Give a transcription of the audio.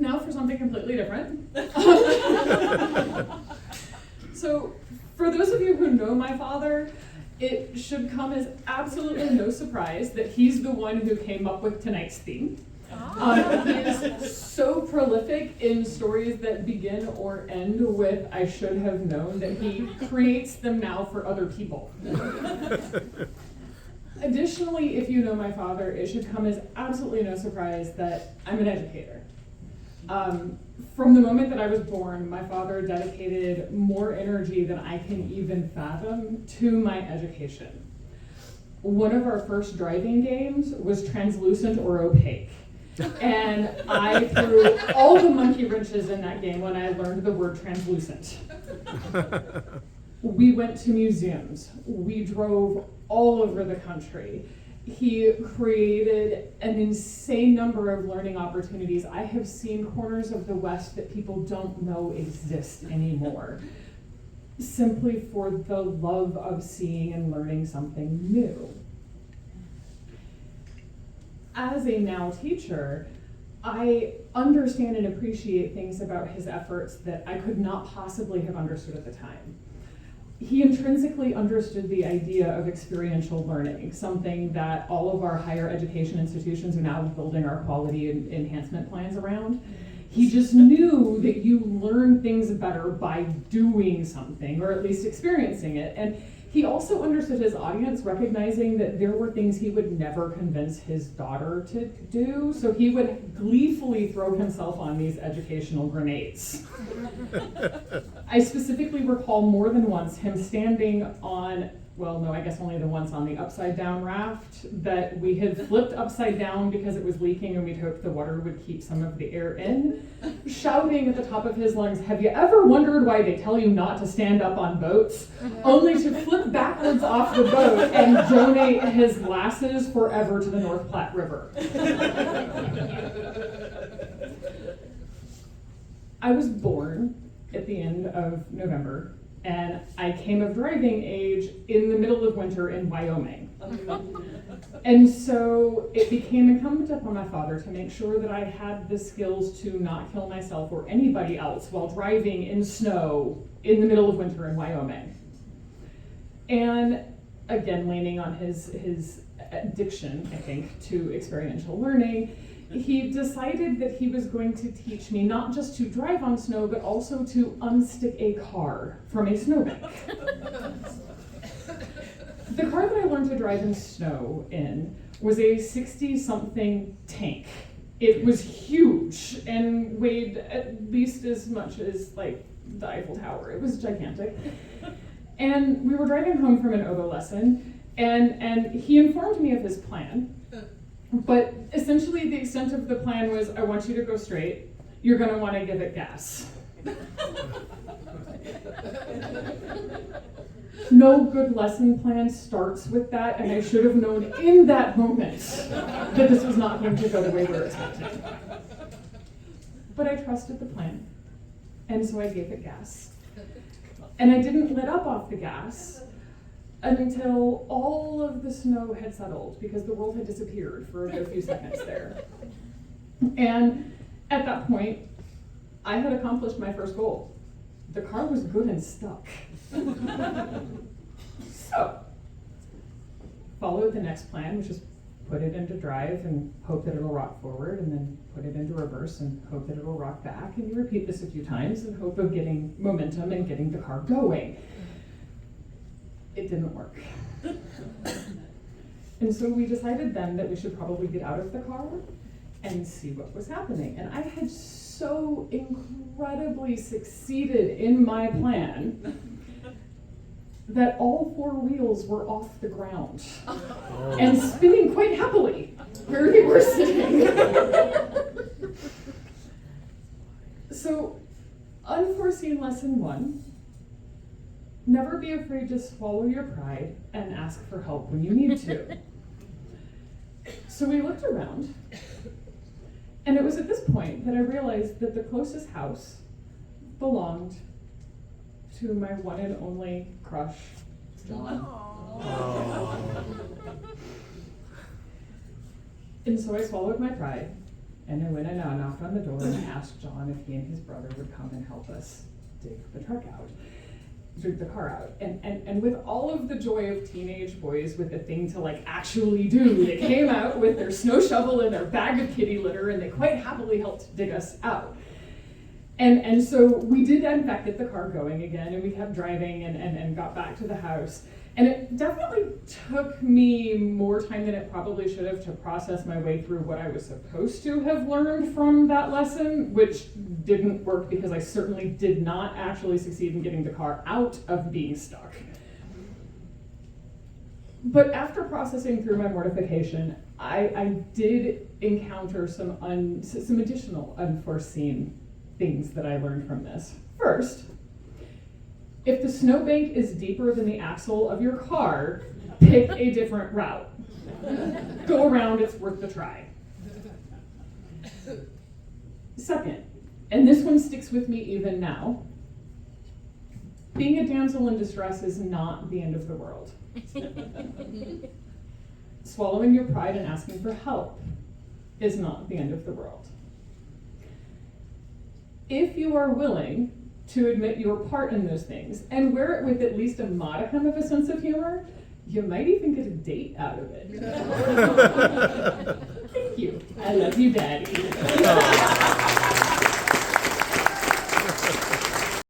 Now for something completely different. So, for those of you who know my father, it should come as absolutely no surprise that he's the one who came up with tonight's theme. He is so prolific in stories that begin or end with "I should have known" that he creates them now for other people. Additionally, if you know my father, it should come as absolutely no surprise that I'm an educator. From the moment that I was born, my father dedicated more energy than I can even fathom to my education. One of our first driving games was translucent or opaque. And I threw all the monkey wrenches in that game when I learned the word translucent. We went to museums. We drove all over the country. He created an insane number of learning opportunities. I have seen corners of the West that people don't know exist anymore, simply for the love of seeing and learning something new. As a now teacher, I understand and appreciate things about his efforts that I could not possibly have understood at the time. He intrinsically understood the idea of experiential learning, something that all of our higher education institutions are now building our quality enhancement plans around. He just knew that you learn things better by doing something, or at least experiencing it. And he also understood his audience, recognizing that there were things he would never convince his daughter to do, so he would gleefully throw himself on these educational grenades. I specifically recall more than once him standing on, well, no, I guess only the once, on the upside down raft that we had flipped upside down because it was leaking and we'd hoped the water would keep some of the air in, shouting at the top of his lungs, "Have you ever wondered why they tell you not to stand up on boats?" Only to flip backwards off the boat and donate his glasses forever to the North Platte River. I was born at the end of November, and I came of driving age in the middle of winter in Wyoming. And so it became incumbent upon my father to make sure that I had the skills to not kill myself or anybody else while driving in snow in the middle of winter in Wyoming. And again, leaning on his addiction, I think, to experiential learning, he decided that he was going to teach me not just to drive on snow, but also to unstick a car from a snowbank. The car that I learned to drive in snow in was a 60-something tank. It was huge and weighed at least as much as like the Eiffel Tower. It was gigantic. And we were driving home from an oboe lesson, and he informed me of his plan. But essentially the extent of the plan was, I want you to go straight. You're gonna wanna give it gas. No good lesson plan starts with that, and I should have known in that moment that this was not going to go the way we were expecting. But I trusted the plan, and so I gave it gas. And I didn't let up off the gas until all of the snow had settled, because the world had disappeared for a few seconds there. And at that point, I had accomplished my first goal. The car was good and stuck. So, followed the next plan, which is put it into drive and hope that it'll rock forward, and then put it into reverse and hope that it'll rock back. And you repeat this a few times in hope of getting momentum and getting the car going. It didn't work. And so we decided then that we should probably get out of the car and see what was happening. And I had so incredibly succeeded in my plan that all four wheels were off the ground and spinning quite happily where they were sitting. So, unforeseen lesson one: never be afraid to swallow your pride and ask for help when you need to. So we looked around, and it was at this point that I realized that the closest house belonged to my one and only crush, John. And so I swallowed my pride And I went and I knocked on the door and I asked John if he and his brother would come and help us dig the car out. And with all of the joy of teenage boys with a thing to like actually do, they came out with their snow shovel and their bag of kitty litter, and they quite happily helped dig us out. And so we did in fact get the car going again, and we kept driving and got back to the house. And it definitely took me more time than it probably should have to process my way through what I was supposed to have learned from that lesson, which didn't work because I certainly did not actually succeed in getting the car out of being stuck. But after processing through my mortification, I did encounter some additional unforeseen things that I learned from this. First, if the snowbank is deeper than the axle of your car, pick a different route. Go around, it's worth the try. Second, and this one sticks with me even now, being a damsel in distress is not the end of the world. Swallowing your pride and asking for help is not the end of the world. If you are willing to admit your part in those things and wear it with at least a modicum of a sense of humor, you might even get a date out of it. Thank you. I love you, Daddy.